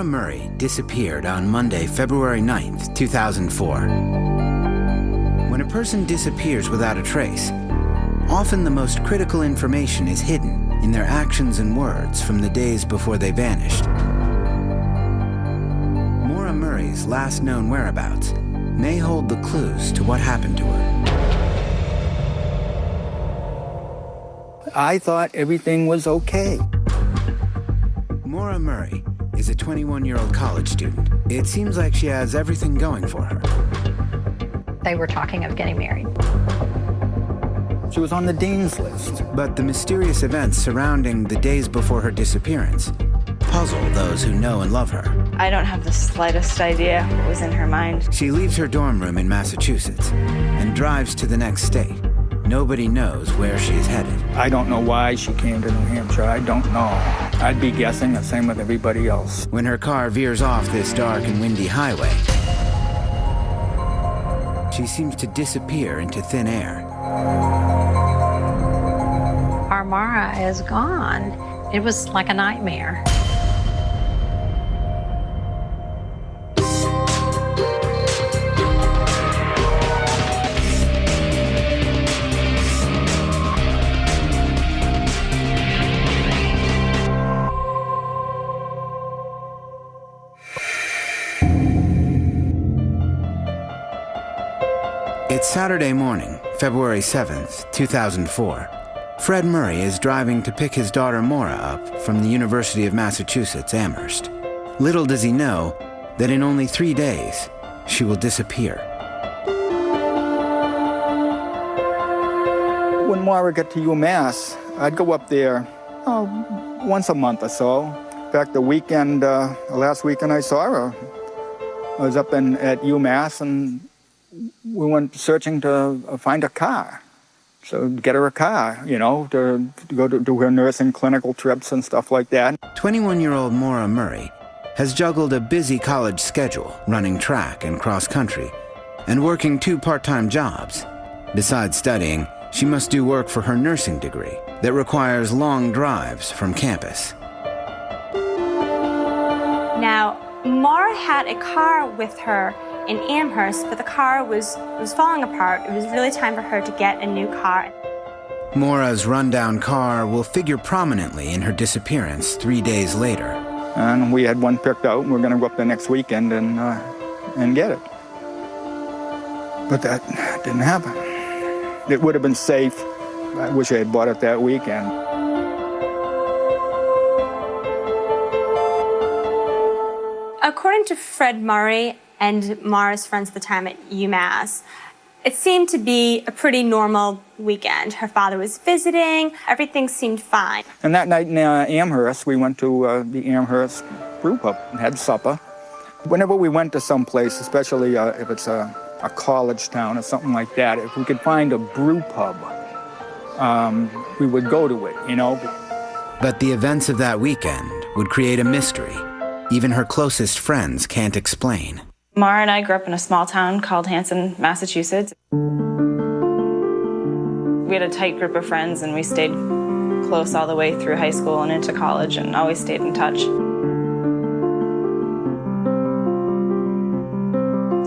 Maura Murray disappeared on Monday, February 9th, 2004. When a person disappears without a trace, often the most critical information is hidden in their actions and words from the days before they vanished. Maura Murray's last known whereabouts may hold the clues to what happened to her. I thought everything was okay. Maura Murray is a 21-year-old college student. It seems like she has everything going for her. They were talking of getting married. She was on the dean's list. But the mysterious events surrounding the days before her disappearance puzzle those who know and love her. I don't have the slightest idea what was in her mind. She leaves her dorm room in Massachusetts and drives to the next state. Nobody knows where she is headed. I don't know why she came to New Hampshire. I don't know. I'd be guessing the same with everybody else. When her car veers off this dark and windy highway, she seems to disappear into thin air. Our Maura is gone. It was like a nightmare. It's Saturday morning, February 7th, 2004. Fred Murray is driving to pick his daughter Maura up from the University of Massachusetts, Amherst. Little does he know that in only 3 days, she will disappear. When Maura got to UMass, I'd go up there once a month or so. In fact, last weekend I saw her. I was up at UMass and we went searching to find a car. So get her a car, to go to do her nursing clinical trips and stuff like that. 21-year-old Maura Murray has juggled a busy college schedule, running track and cross country, and working 2 part-time jobs. Besides studying, she must do work for her nursing degree that requires long drives from campus. Now, Maura had a car with her in Amherst, but the car was falling apart. It was really time for her to get a new car. Maura's rundown car will figure prominently in her disappearance 3 days later. And we had one picked out, and we're going to go up there next weekend and get it. But that didn't happen. It would have been safe. I wish I had bought it that weekend. According to Fred Murray and Maura's friends at the time at UMass, it seemed to be a pretty normal weekend. Her father was visiting, everything seemed fine. And that night in Amherst, we went to the Amherst brew pub and had supper. Whenever we went to some place, especially if it's a college town or something like that, if we could find a brew pub, we would go to it, But the events of that weekend would create a mystery even her closest friends can't explain. Maura and I grew up in a small town called Hanson, Massachusetts. We had a tight group of friends and we stayed close all the way through high school and into college and always stayed in touch.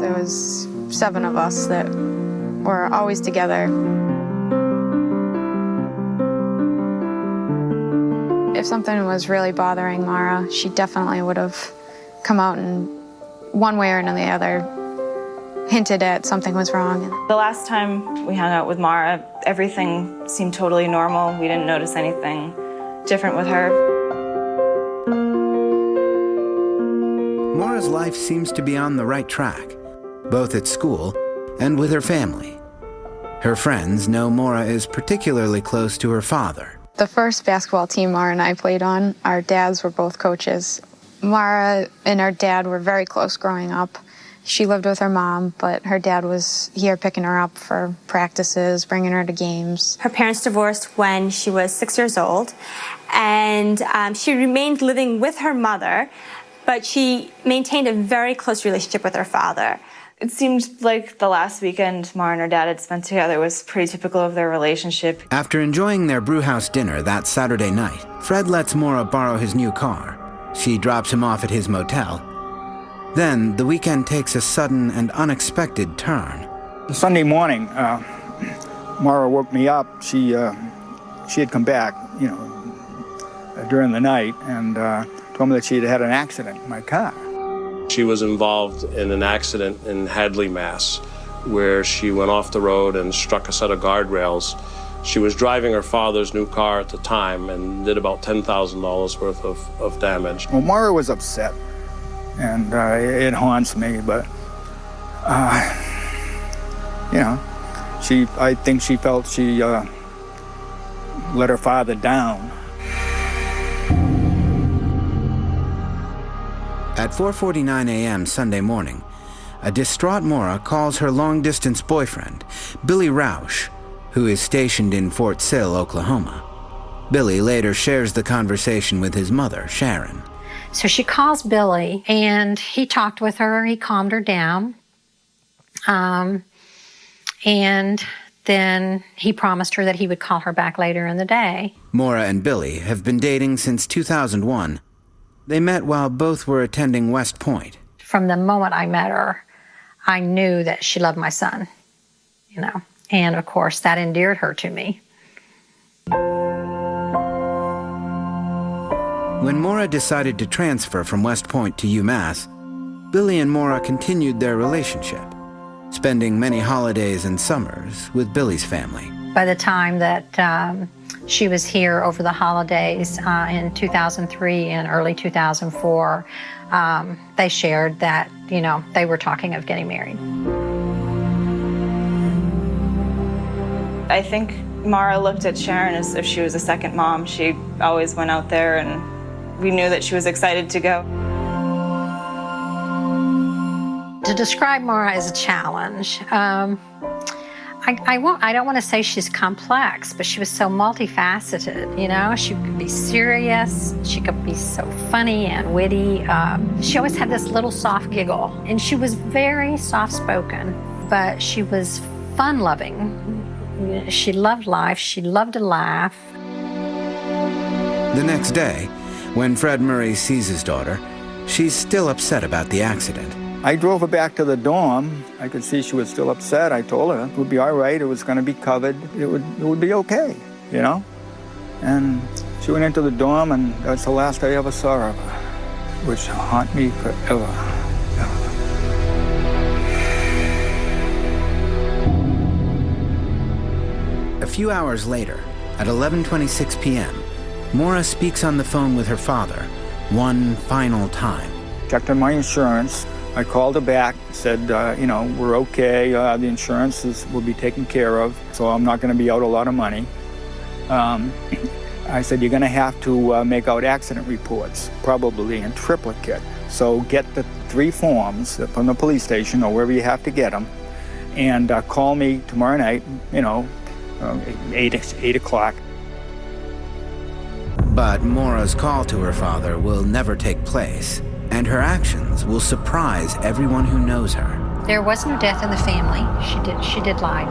There was 7 of us that were always together. If something was really bothering Maura, she definitely would have come out and one way or the other hinted at something was wrong. The last time we hung out with Maura, everything seemed totally normal. We didn't notice anything different with her. Maura's life seems to be on the right track, both at school and with her family. Her friends know Maura is particularly close to her father. The first basketball team Maura and I played on, our dads were both coaches. Maura and her dad were very close growing up. She lived with her mom, but her dad was here picking her up for practices, bringing her to games. Her parents divorced when she was 6 years old, and she remained living with her mother, but she maintained a very close relationship with her father. It seemed like the last weekend Maura and her dad had spent together was pretty typical of their relationship. After enjoying their brewhouse dinner that Saturday night, Fred lets Maura borrow his new car She drops him off at his motel. Then the weekend takes a sudden and unexpected turn. Sunday morning, Maura woke me up. She had come back, during the night and told me that she had had an accident in my car. She was involved in an accident in Hadley, Mass, where she went off the road and struck a set of guardrails. She was driving her father's new car at the time and did about $10,000 worth of damage. Well, Maura was upset, and it haunts me, but, I think she felt she let her father down. At 4:49 a.m. Sunday morning, a distraught Maura calls her long-distance boyfriend, Billy Roush, who is stationed in Fort Sill, Oklahoma. Billy later shares the conversation with his mother, Sharon. So she calls Billy, and he talked with her. He calmed her down. And then he promised her that he would call her back later in the day. Maura and Billy have been dating since 2001. They met while both were attending West Point. From the moment I met her, I knew that she loved my son, And, of course, that endeared her to me. When Maura decided to transfer from West Point to UMass, Billy and Maura continued their relationship, spending many holidays and summers with Billy's family. By the time that she was here over the holidays in 2003 and early 2004, they shared that, they were talking of getting married. I think Maura looked at Sharon as if she was a second mom. She always went out there, and we knew that she was excited to go. To describe Maura as a challenge, I don't want to say she's complex, but she was so multifaceted, She could be serious, she could be so funny and witty. She always had this little soft giggle, and she was very soft-spoken, but she was fun-loving. She loved life, she loved to laugh. The next day, when Fred Murray sees his daughter, she's still upset about the accident. I drove her back to the dorm. I could see she was still upset. I told her it would be all right. It was going to be covered. It would be okay, And she went into the dorm, and that's the last I ever saw of her, which will haunt me forever. A few hours later, at 11:26 p.m., Maura speaks on the phone with her father one final time. Checked on my insurance. I called her back, said, we're okay. The insurance will be taken care of, so I'm not going to be out a lot of money. I said, you're going to have to make out accident reports, probably in triplicate. So get the 3 forms from the police station or wherever you have to get them, and call me tomorrow night, 8 o'clock. But Maura's call to her father will never take place, and her actions will surprise everyone who knows her. There was no death in the family. She did lie.